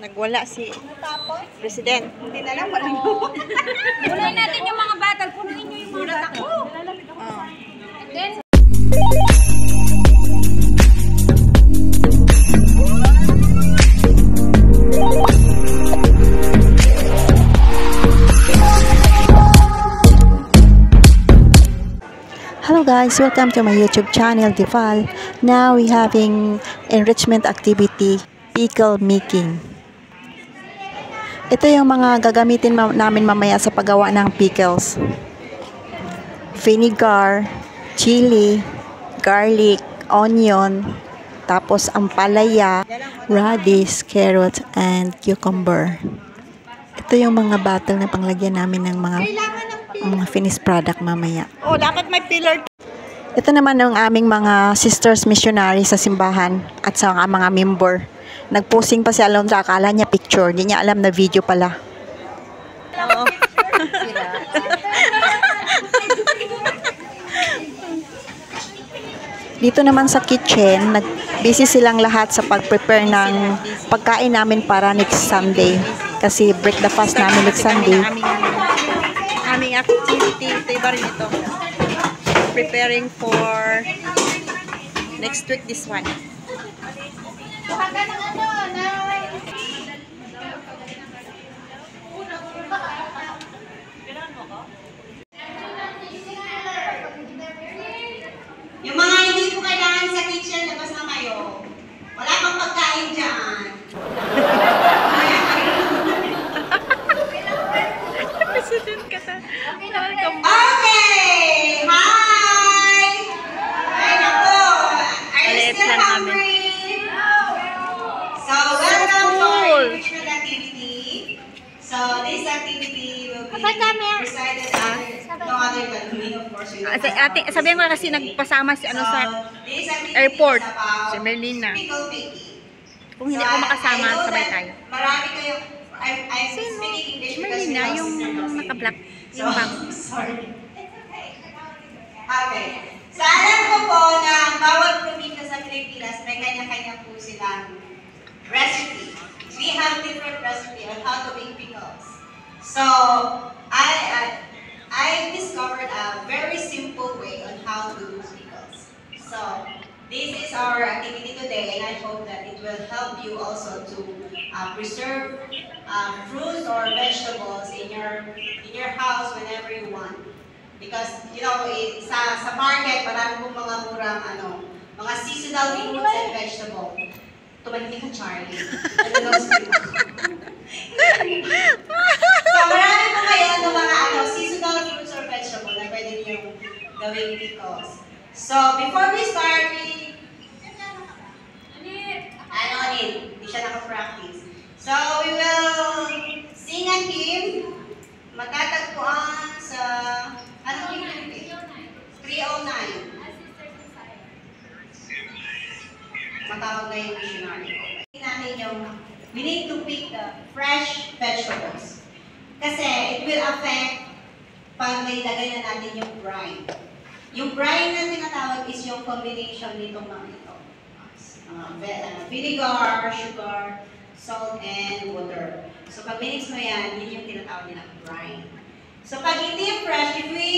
Nagwala si President. Hindi na lang walang Punuin natin yung mga bottle. Punuin nyo yung mga bottle. And then, Hello guys, welcome to my YouTube channel, Deval. Now we having enrichment activity, pickle making. Ito yung mga gagamitin namin mamaya sa paggawa ng pickles. Vinegar, chili, garlic, onion, tapos ampalaya, radish, carrot, and cucumber. Ito yung mga bottle na panglagyan namin ng mga finished product mamaya. Oh, dapat may pillar. Ito naman ang aming mga sisters missionary sa simbahan at sa mga member. Nagposing pa si Alondra, akala niya picture, hindi niya alam na video pala. Oo. Dito naman sa kitchen, busy silang lahat sa pag-prepare ng pagkain namin para next Sunday. Kasi break the fast namin next Sunday. Aming activity, ito iba rin ito. Preparing for next week, this one. Yung mga hindi po kailangan sa kitchen, labas na kayo. Wala pang pagkain dyan. President ka sa... Okay! Hi! Ay, naku! Are you still hungry? So, welcome to our enrichment activity. So, this activity will be presided no other than me, of course. Sabihin mo kasi nagpasama si ano sa airport, si Merlina. Kung hindi ako makasama, sabay tayo. Marami kayo. I'm speaking English because Merlina, yung naka-black. So, sorry. Okay. So, alam ko po na bawat probinsya sa Pilipinas may kanya-kanya po silang recipe. We have different recipe on how to make pickles. So, I discovered a very simple way on how to do pickles. So, this is our activity today, and I hope that it will help you also to preserve fruits or vegetables in your house whenever you want. Because, you know, sa market, marami pong mga murang, mga seasonal fruits and vegetables. Tumahimik ka, Charlie. So, marami po ngayon ng mga seasonal fruits or vegetables na pwede niyong gawing pickles. So, before we start, hindi siya nakapractice. So, we will sing and hymn. Matatagpuan sa, anong hymn? 309. Matawag na yung missionary. Natin yung, we need to pick the fresh vegetables. Kasi it will affect pag nailagay na natin yung brine. Yung brine na tinatawag is yung combination nitong mga ito. Vinegar, sugar, salt, and water. So pag minix mo yan, yun yung tinatawag nila brine. So pag hindi fresh, if we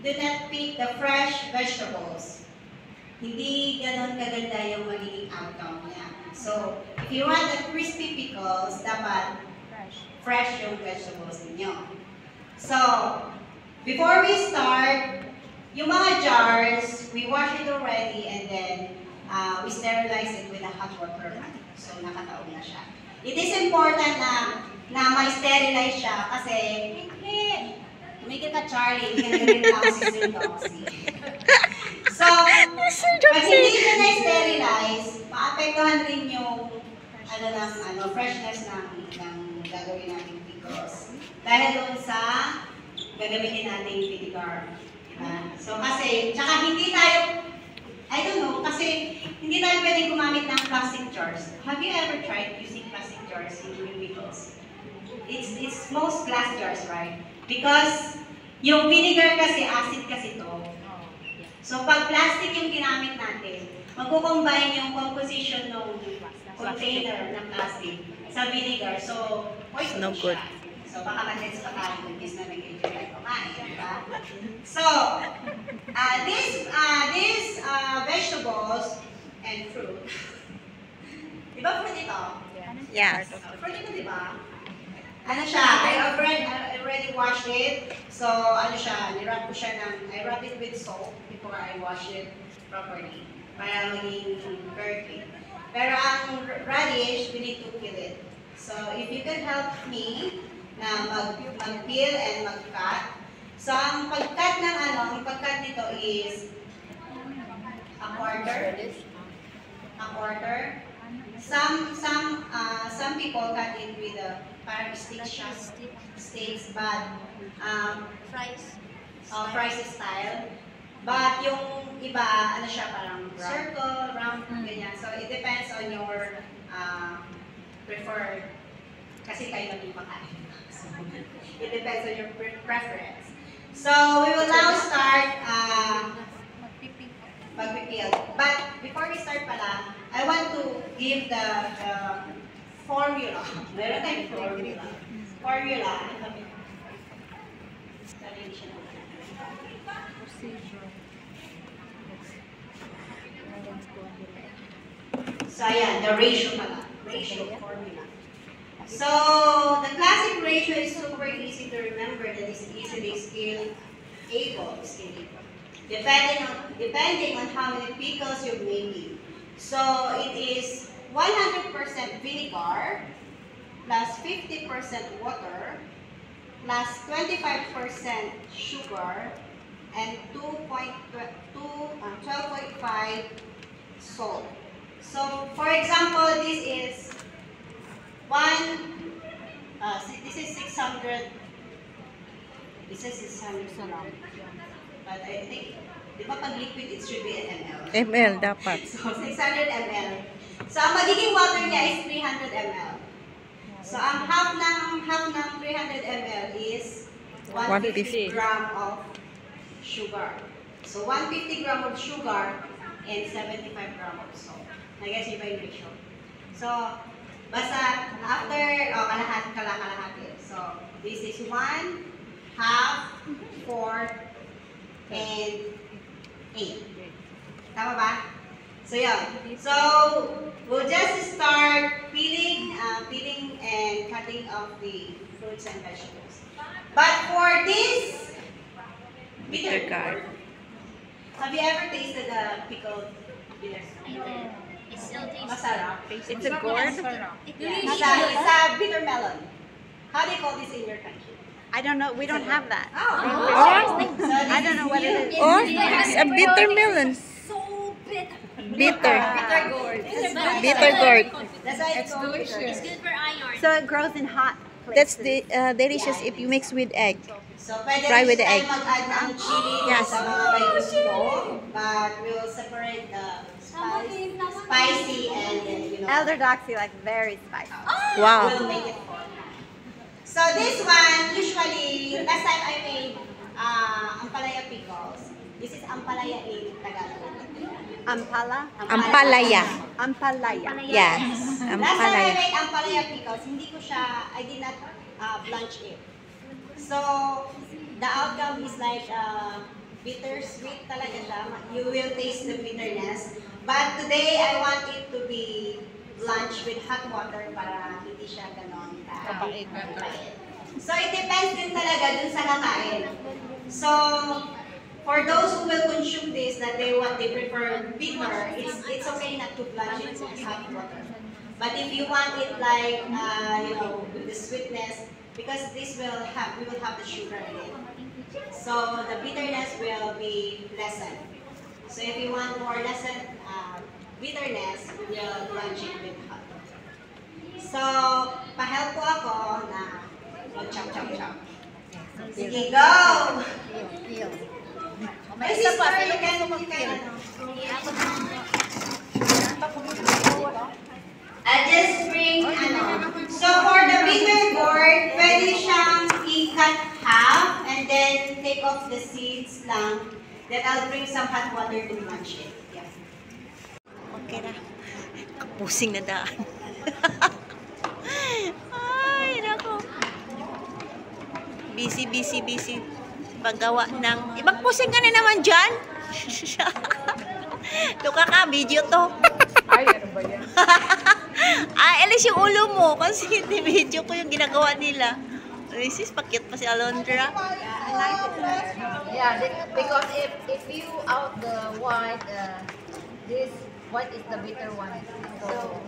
do not pick the fresh vegetables, hindi ganon kaganda yung magiging outcome niya. So, if you want the crispy pickles, dapat fresh yung vegetables ninyo. So, before we start, yung mga jars, we wash it already and then we sterilize it with a hot water. So, nakataon na siya. It is important na ma-sterilize siya kasi tumigil ka, Charlie, hindi ka nag-reklaw si Sir Doxy. So, pag hindi siya na-sterilize, maapektuhan rin yung freshness ng gagawin natin pickles. Dahil doon sa gagamitin natin vinegar. Diba? So, kasi, tsaka hindi tayo, I don't know, kasi hindi tayo pwedeng gumamit ng plastic jars. Have you ever tried using plastic jars in doing pickles? It's most glass jars, right? Because yung vinegar kasi, acid kasi to. So, pag plastic yung ginamit natin, magkukombine yung composition ng container ng plastic sa vinegar. So, poison No good. siya. So, baka mag-sense pa tayo kung na nag-enjoy tayo kumain, di ba? So, these vegetables and fruit. Di ba fruit ito? Yes. Fruit ito, di ba? Ano siya? I already washed it. So, ano siya? I wrap it with salt before I wash it properly. Para maging perfect. Pero ang radish, we need to peel it. So, if you can help me na mag-peel and mag-cut. So, ang pag-cut ng ang pag-cut nito is a quarter. A quarter. Some people cut it with parang sticks, but fries style. But yung iba, ano siya, parang circle, round, ganyan. So, it depends on your preferred, kasi kayo natin pakain. So, it depends on your preference. So, we will now start pag-peel. But before we start pala, I want to give the formula. Meron tayong formula. Formula. So, ayan, the ratio pala. Ratio formula. So, the classic ratio is super easy to remember that is easily scalable. Depending on how many pickles you're making. So, it is 100% vinegar plus 50% water plus 25% sugar and 12.5 salt. So, for example, this is this is 600 grams. But I think, di ba pag liquid, it should be an ml. ML dapat. So, 600 ml. So, ang magiging water niya is 300 ml. So, ang half ng 300 ml is 150 gram of sugar. So, 150 gram of sugar and 75 gram of salt. I guess iba yung ratio. So, basta after, kalahati. So, this is 1, half, 4, and 8. Tama ba? So, yun. So, we'll just start peeling and cutting off the fruits and vegetables. But for this bitter gourd, have you ever tasted the pickled bitter gourd? Masarap. It's a gourd? Yeah. It's a bitter melon. How do you call this in your country? I don't know. We don't have that. Oh, So I don't know what it is. oh, it's a bitter melon. So bitter. Bitter. bitter gourd. Bitter gourd. That's why it's called bitter. It's good for iron. So it grows in hot That's places. delicious if you mix with egg. So, pwede Fry rin with the tayo egg. mag-add ng chili Yes. sa mga may gusto. But we'll separate the spicy and then, Elder Doxy like very spicy. Wow. we'll make it for. So this one, usually, last time I made ampalaya pickles. This is ampalaya in Tagalog. Ampala? Ampalaya. Ampalaya. Yes. Last time I Ampalaya. made ampalaya pickles, I did not blanch it. So, the outcome is like bittersweet talaga siya. You will taste the bitterness. But today, I want it to be blanched with hot water para hindi siya ganon kapait. So, it depends din talaga dun sa kakain. So, for those who will consume this, that they prefer bitter, it's okay not to blanch it with hot water. But if you want it like, with the sweetness, because we will have the sugar in it. So the bitterness will be lessened. So if you want more lessened bitterness, we will blanch it with hot water. So, pa-help po ako na mag-chop. Sige, go! My sister, you can I'll just bring, So for the bitter gourd, pwede siyang i-cut half and then take off the seeds lang. Then I'll bring some hot water to blanch it. Yeah. Okay na. Kapusing na daan. Busy. Paggawa ng... Ibang pusing ka na naman dyan. Tuka ka, video to. Ay, ano ba yan? Alis yung ulo mo kasi hindi video ko yung ginagawa nila. Sis, pakit pa si Alondra. Yeah, because if you out the white, this white is the bitter one. So,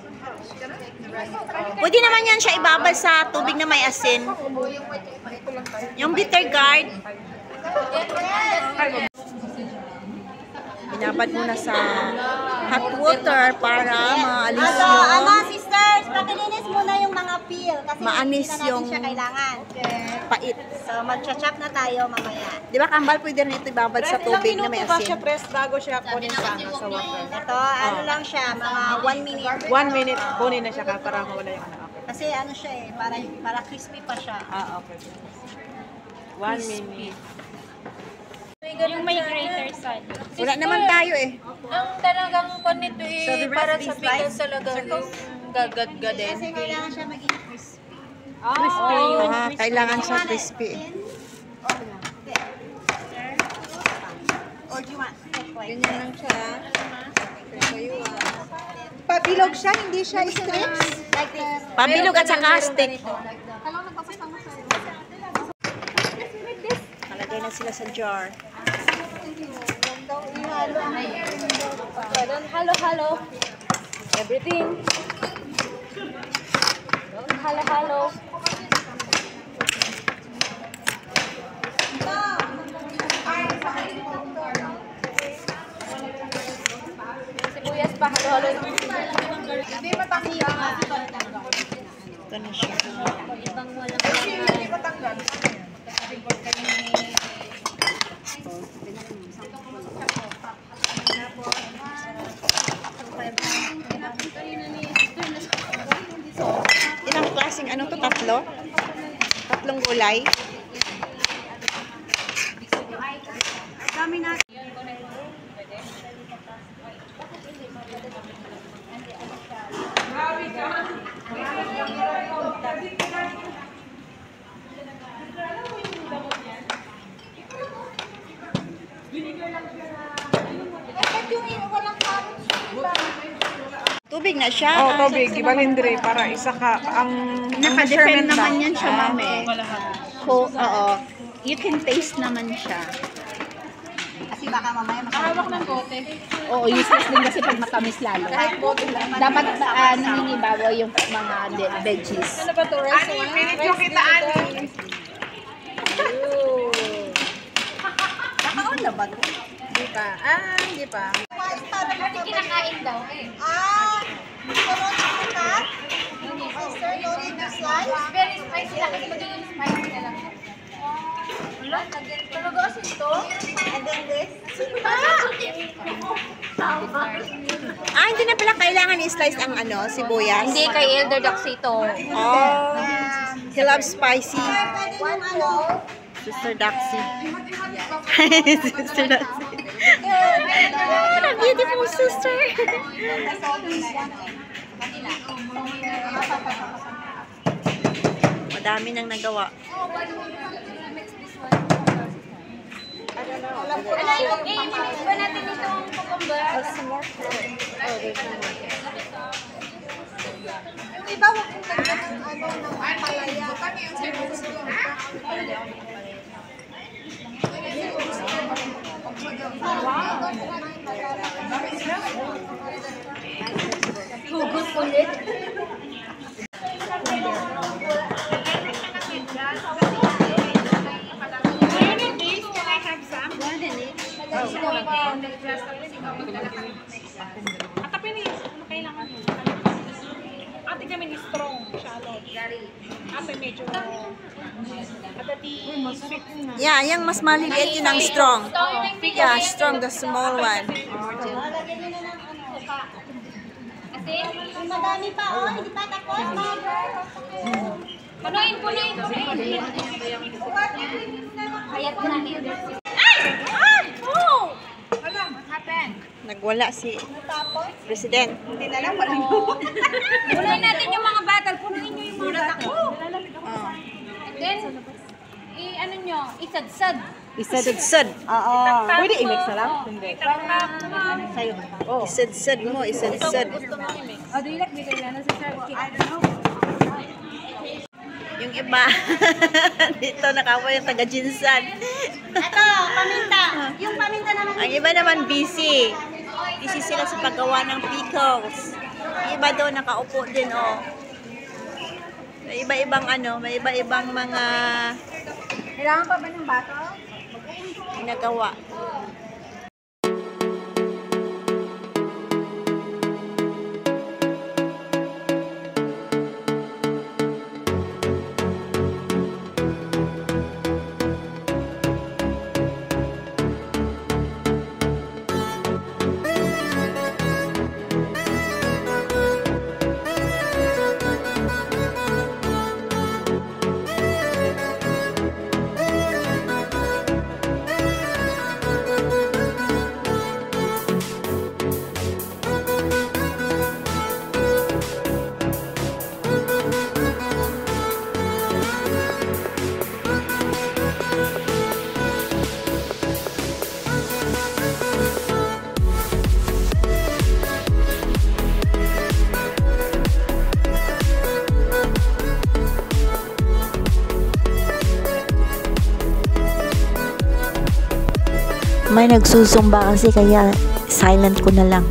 the rest Pwede naman yan siya ibabad sa tubig na may asin. Yung bitter gourd. Binabad muna sa hot water para maalis yung sisters, pakilinis muna yung mga peel kasi maanis hindi na natin yung siya kailangan. pait. So, mag-chop na tayo mamaya. Di ba, Kambal, pwede rin ito ibabad sa tubig na may asin. press bago siya kunin sa water? Ito, ano lang siya, mga 1 minute. 1 minute, kunin na siya para mawala yung anak. Kasi ano siya eh, para crispy pa siya. Okay. 1 minute. yung may greater side. Wala naman tayo eh. Ang talagang kon nito So, the rest para is sa sliced? pickles talaga yung gagad-gaden. Kasi kailangan siya maging crispy. Kailangan siya crispy. Or do you want like Ganyan lang siya. Pabilog siya, hindi siya strips. like this? Pabilog at saka stick. Nalagay na sila sa jar. Don't halo-halo. Everything. Don't halo-halo. Sibuyas pa, halo-halo. Hindi matanggal. Ito na siya. Hindi matanggal. Ilang klaseng ano to? Tatlo? Tatlong gulay? Tubig na siya. Oh, tubig, ibalindre para isa ka ang Naka-defend measurement ba? naman yan siya, mami. Oo. You can taste naman siya. Kasi baka mamaya makahawak ng Oo, useless din kasi pag matamis lalo. Dapat nangingibabaw yung mga veggies. Ano ba to? Rice? Ani, minute yung kita, Ani. Nakaon na ba ito? Hindi pa. Hindi pa. Kasi kinakain daw eh. Sunod na? Sister, no need to slice? Very spicy lang kasi magiging spicy na lang. Wala, talaga kasi ito. And then this? Hindi na pala kailangan i-slice ang ano, sibuyas. Hindi kay Elder Daxito. Oh, he loves spicy. Pwede yung ano? Sister Daxi. Sister Daxi. Oh, beautiful sister. Madami nang nagawa. Ano yung i-mix ba natin itong cucumber? Yung iba, huwag kong lagyan ng ano, ng palaya. Hugot ulit. Ate kami ni strong, shallow. Ate medyo sweet. Yeah, yung mas maliliit yun ang strong. Yeah, strong, the small one. Kasi, Madami pa, oh. Hindi pa tapos, punuin. Hayat na. Nagwala si President. Hindi na lang, walang Punuin natin yung mga batal. Punuin nyo yung mga batal. Oh. Then, ano nyo, isadsad. Isadsad. Oo. Pwede i-mix na lang? Hindi. Isadsad mo, isadsad. Oh, do you like bitter na sa sir? I don't know. Yung iba, dito nakawa yung taga-jinsan. Ito, paminta. Yung paminta naman. Ang iba naman busy. Busy sila sa paggawa ng pickles. Yung iba doon nakaupo din, oh. May iba-ibang ano, may iba-ibang mga Kailangan pa ba ng bato? ginagawa. May nagsusumba kasi kaya silent ko na lang.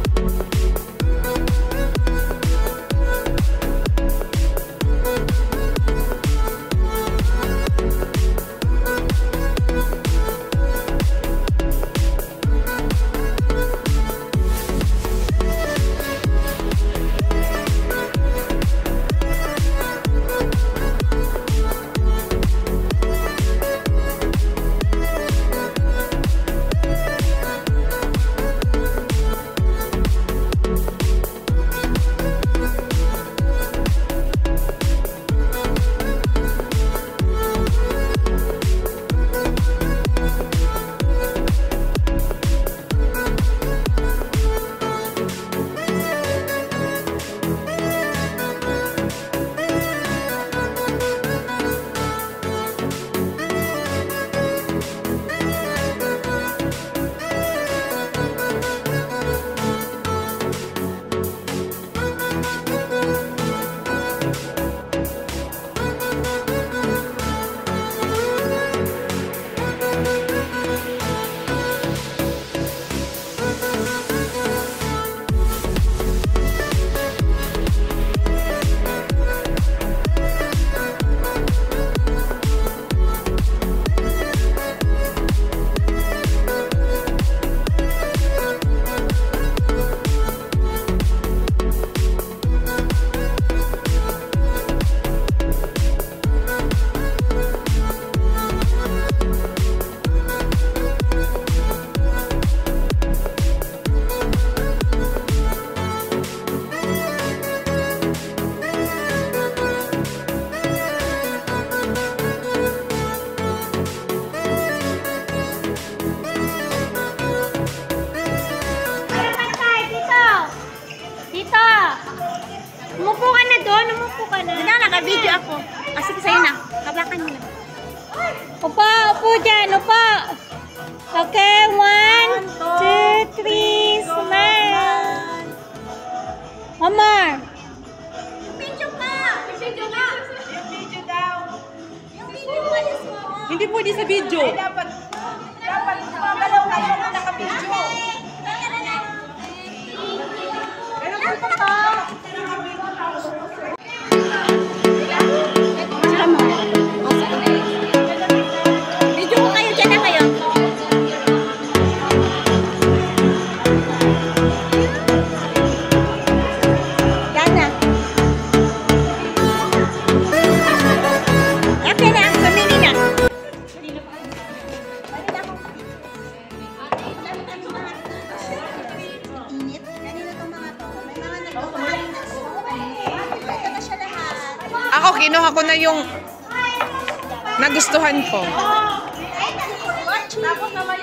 Umupo ka na doon, umupo ka na. Hindi na, naka-video ako. Kasi sa'yo na, habakan mo na. Upo, upo dyan, upo. Okay, 1, 2, 3, smile. One more. Video ka! Video ka! Yung video daw. Yung video mo is mo. Hindi pwede sa video. Dapat magalaw kayo na naka-video. Video ko kayo, dyan na kayo. Yan na. Okay na, sumili na. Ako, kinuha ko na yung nagustuhan ko. Tapos naman